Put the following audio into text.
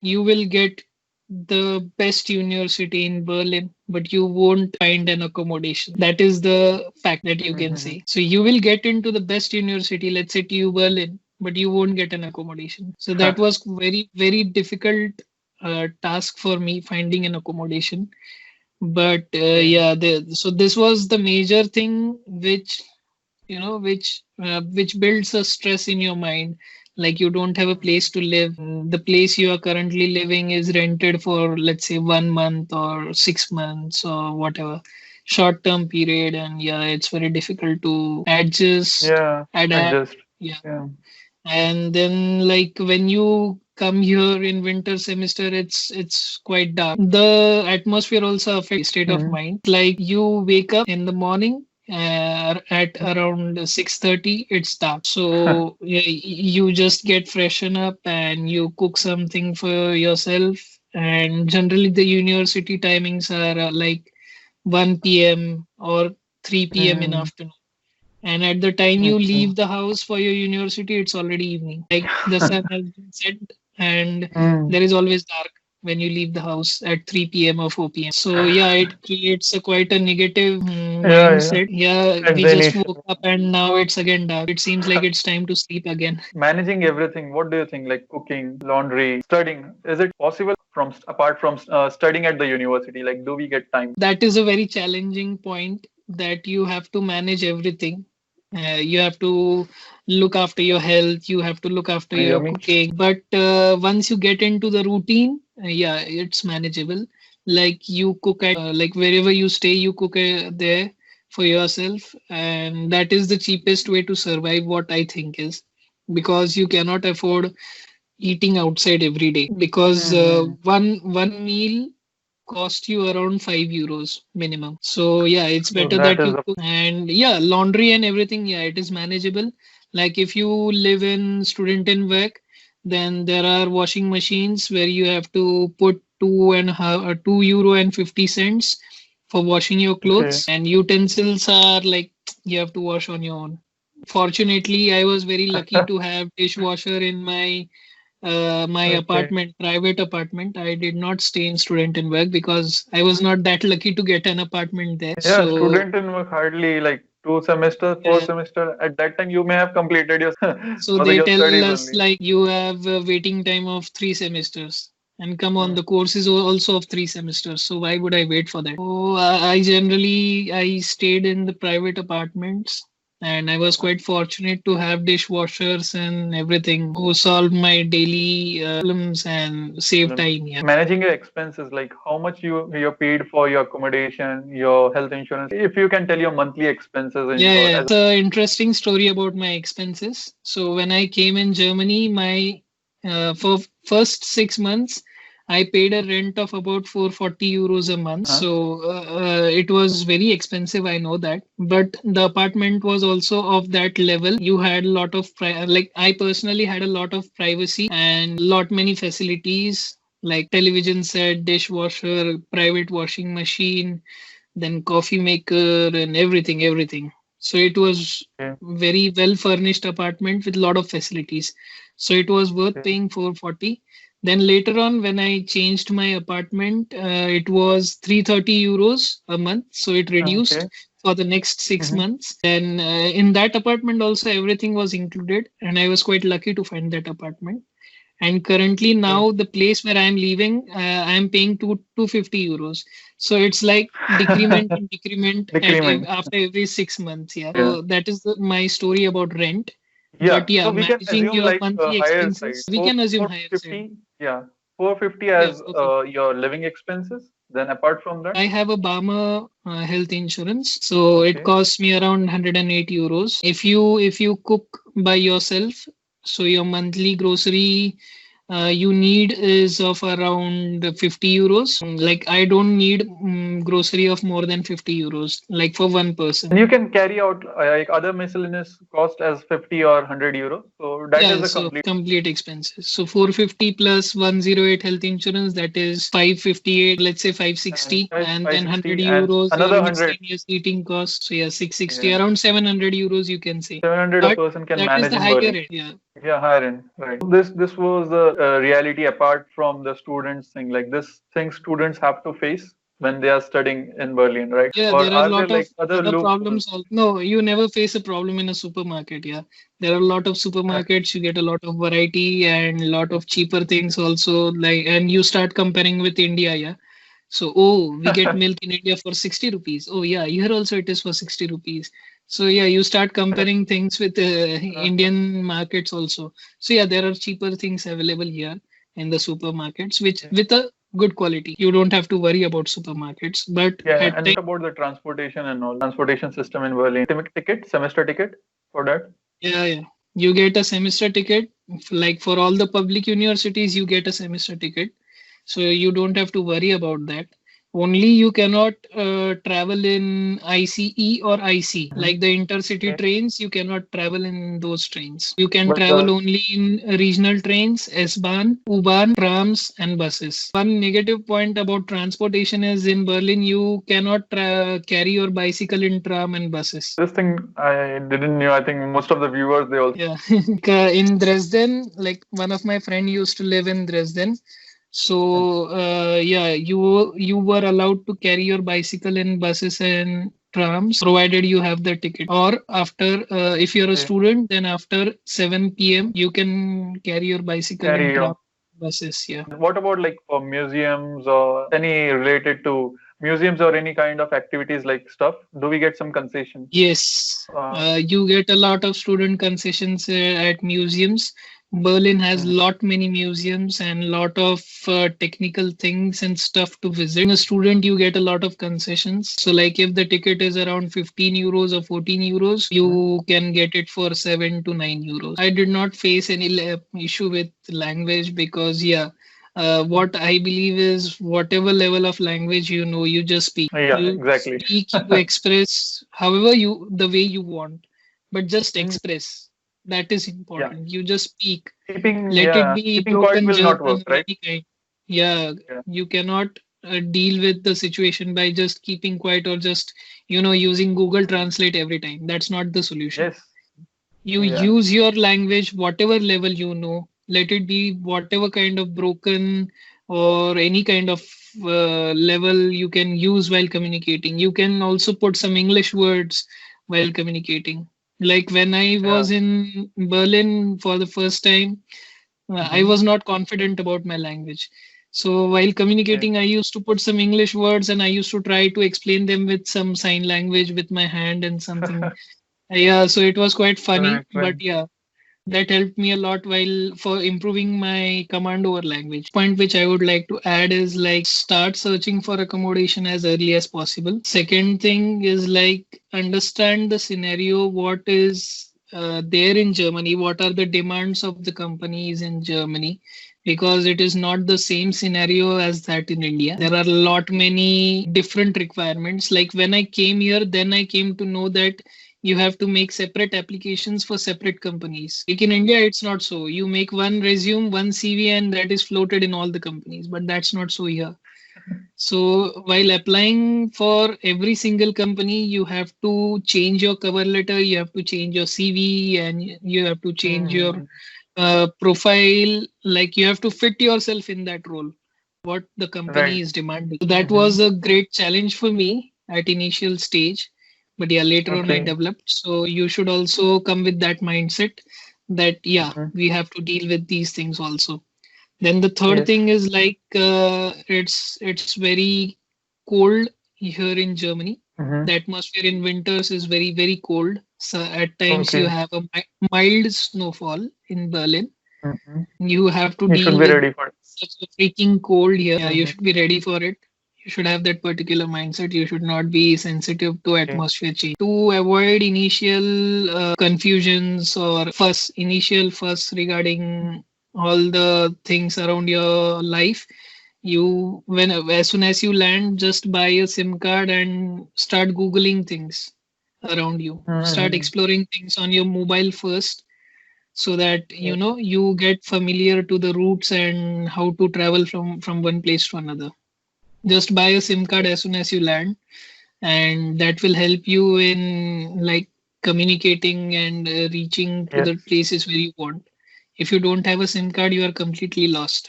you will get the best university in Berlin, but you won't find an accommodation. That is the fact that you can Mm-hmm. say. So you will get into the best university, let's say TU Berlin, but you won't get an accommodation. So that was very, very difficult task for me finding an accommodation. But Okay. yeah, so this was the major thing which which builds a stress in your mind, like you don't have a place to live. The place you are currently living is rented for, let's say, 1 month or 6 months or whatever short term period, and yeah, it's very difficult to adjust, Yeah, adapt. adjust. Yeah. Yeah. And then, like, when you come here in winter semester, it's quite dark. The atmosphere also affects state of Mm-hmm. mind. Like, you wake up in the morning at around 6:30, it's dark. So yeah, you just get freshen up and you cook something for yourself. And generally the university timings are like 1 p.m. or 3 p.m. in Mm-hmm. afternoon, and at the time you Okay. leave the house for your university, it's already evening. Like, the sun has been set, and Mm. there is always dark when you leave the house at 3 p.m. or 4 p.m. So yeah, it creates a quite a negative Yeah, yeah. mindset. Yeah, we just Exhaustion. woke up and now it's again dark. It seems like it's time to sleep again. Managing everything, what do you think? Like cooking, laundry, studying, is it possible from apart from studying at the university? Like, do we get time? That is a very challenging point, that you have to manage everything. You have to look after your health, you have to look after Can you hear your me? cooking, but once you get into the routine, yeah, it's manageable. Like, you cook at like wherever you stay, you cook there for yourself, and that is the cheapest way to survive, what I think is, because you cannot afford eating outside every day, because Mm-hmm. one meal cost you around 5 euros minimum. So yeah, it's So better that that is you cook. And yeah, laundry and everything, yeah, it is manageable. Like, if you live in student in work, then there are washing machines where you have to put 2 euro and 50 cents for washing your okay. clothes, and utensils are like, you have to wash on your own. Fortunately, I was very lucky to have dishwasher in my Okay. apartment, private apartment. I did not stay in student in work because I was not that lucky to get an apartment there. Yeah, So student in work hardly like 2 semester, four yeah, semester. At that time, you may have completed your so for they your tell studies us, only. like, you have a waiting time of 3 semesters. And come on, Mm. the course is also of 3 semesters. So why would I wait for that? So I generally I stayed in the private apartments, and I was quite fortunate to have dishwashers and everything who solved my daily problems and save Problem. time. Yeah. Managing your expenses, like how much you're paid for your accommodation, your health insurance. If you can tell your monthly expenses Yeah, yeah. as It's an interesting story about my expenses. So when I came in Germany, my for first 6 months, I paid a rent of about 440 euros a month. huh? So it was very expensive. I know that, but the apartment was also of that level. You had a lot of like, I personally had a lot of privacy and lot many facilities like television set, dishwasher, private washing machine, then coffee maker, and everything. So it was Okay. very well furnished apartment with a lot of facilities. So it was worth Okay. paying 440. Then later on, when I changed my apartment, it was 330 euros a month. So it reduced Okay. for the next six Mm-hmm. months. Then in that apartment also everything was included, and I was quite lucky to find that apartment. And currently Okay. now the place where I'm living, I'm paying 250 euros. So it's like decrement and decrement Decrement. after every 6 months. Yeah. Yeah. So that is my story about rent. Yeah. But yeah, So we can managing assume your like monthly higher side. expenses, we can assume higher side. 450. Yeah. 450 Yeah, as 450. your living expenses. Then apart from that, I have a Bama health insurance, so it okay. costs me around 108 euros. If you cook by yourself, so your monthly grocery you need is of around 50 euros. Like, I don't need grocery of more than 50 euros, like for one person. And you can carry out like other miscellaneous cost as 50 or 100 euros. So that is Yeah, a so complete. complete expenses. So 450 plus 108 health insurance, that is 558, let's say And 560, and then 100 560 and euros another 100. miscellaneous eating costs. So yeah, 660, Yeah. around 700 euros you can say. 700 a But person can that is manage the in higher Berlin. rate. Yeah. Yeah, hiring, right. This was the reality apart from the students thing. Like this thing students have to face when they are studying in Berlin, right? Yeah, Or there are a are there lot of like other other loopholes? problems. No, you never face a problem in a supermarket. Yeah, there are a lot of supermarkets. You get a lot of variety and a lot of cheaper things also. Like, and you start comparing with India. Yeah. So, oh, we get milk in India for 60 rupees. Oh, yeah, here also it is for 60 rupees. So, yeah, you start comparing things with Indian markets also. So, yeah, there are cheaper things available here in the supermarkets, which Yeah. with a good quality. You don't have to worry about supermarkets. But Yeah, at and what about the transportation and all transportation system in Berlin? Ticket, semester ticket for that? yeah, yeah. You get a semester ticket. Like for all the public universities, you get a semester ticket. So you don't have to worry about that. Only you cannot travel in ICE or IC. Hmm. Like the intercity Okay. trains, you cannot travel in those trains. You can But travel only in regional trains, S-Bahn, U-Bahn, trams, and buses. One negative point about transportation is in Berlin, you cannot carry your bicycle in tram and buses. this thing I didn't know. I think most of the viewers they also. Yeah, in Dresden, like one of my friend used to live in Dresden. So yeah, you were allowed to carry your bicycle in buses and trams, provided you have the ticket. Or after, if you're a Okay. student, then after 7 p.m. you can carry your bicycle in Carry tram on. buses. Yeah. What about like for museums or any related to museums or any kind of activities like stuff? Do we get some concession? Yes, Uh, you get a lot of student concessions at museums. Berlin has mhm. lot many museums and lot of technical things and stuff to visit. Being a student, you get a lot of concessions. So, like if the ticket is around 15 euros or 14 euros, Mhm. you can get it for 7 to 9 euros. I did not face any issue with language because, yeah, what I believe is whatever level of language you know, you just speak. Yeah, You exactly. speak, you express however you the way you want, but just Mm, express. That is yeah, important. You just speak. keeping Let it yeah be keeping quiet broken will not German work, or right? any kind. Yeah, Yeah. you cannot deal with the situation by just keeping quiet or just using Google Translate every time. That's not the solution. Yes. You Yeah. use your language whatever level you know, let it be whatever kind of broken or any kind of level you can use while communicating. You can also put some English words while communicating. Like when I Yeah. was in Berlin for the first time, I Hmm. was not confident about my language. So while Okay. communicating, I used to put some English words and I used to try to explain them with some sign language with my hand and something. Yeah, so it was quite funny, Right. but Right. yeah, that helped me a lot while for improving my command over language. Point which I would like to add is like start searching for accommodation as early as possible. Second thing is like understand the scenario, what is there in Germany, what are the demands of the companies in Germany, because it is not the same scenario as that in India. Mhm. There are a lot many different requirements. Like when I came here, then I came to know that you have to make separate applications for separate companies. Like in India, it's not so. You make one resume, one CV, and that is floated in all the companies. But that's not so here. So while applying for every single company, you have to change your cover letter, you have to change your CV, and you have to change your Mhm. profile. Like you have to fit yourself in that role, what the company Right. is demanding. So that Hmm. was a great challenge for me at initial stage. But yeah, later on I Okay. developed. So you should also come with that mindset that yeah, Hmm. we have to deal with these things also. Then the third Yes. thing is like it's very cold here in Germany. Hmm. The atmosphere in winters is very cold. So at times you Okay. have a mild snowfall in Berlin. Hmm. You have to You should deal be with ready for it. such a freaking cold here. Yeah, you Hmm. should be ready for it. You should have that particular mindset. You should not be sensitive to Okay. atmosphere change. To avoid initial confusions or initial fuss regarding all the things around your life, as soon as you land, just buy a SIM card and start Googling things around you. Start Hmm. exploring things on your mobile first so that Yes. you get familiar to the routes and how to travel from one place to another. Just buy a SIM card as soon as you land, and that will help you in like communicating and reaching to Yes. the places where you want. If you don't have a SIM card, you are completely lost.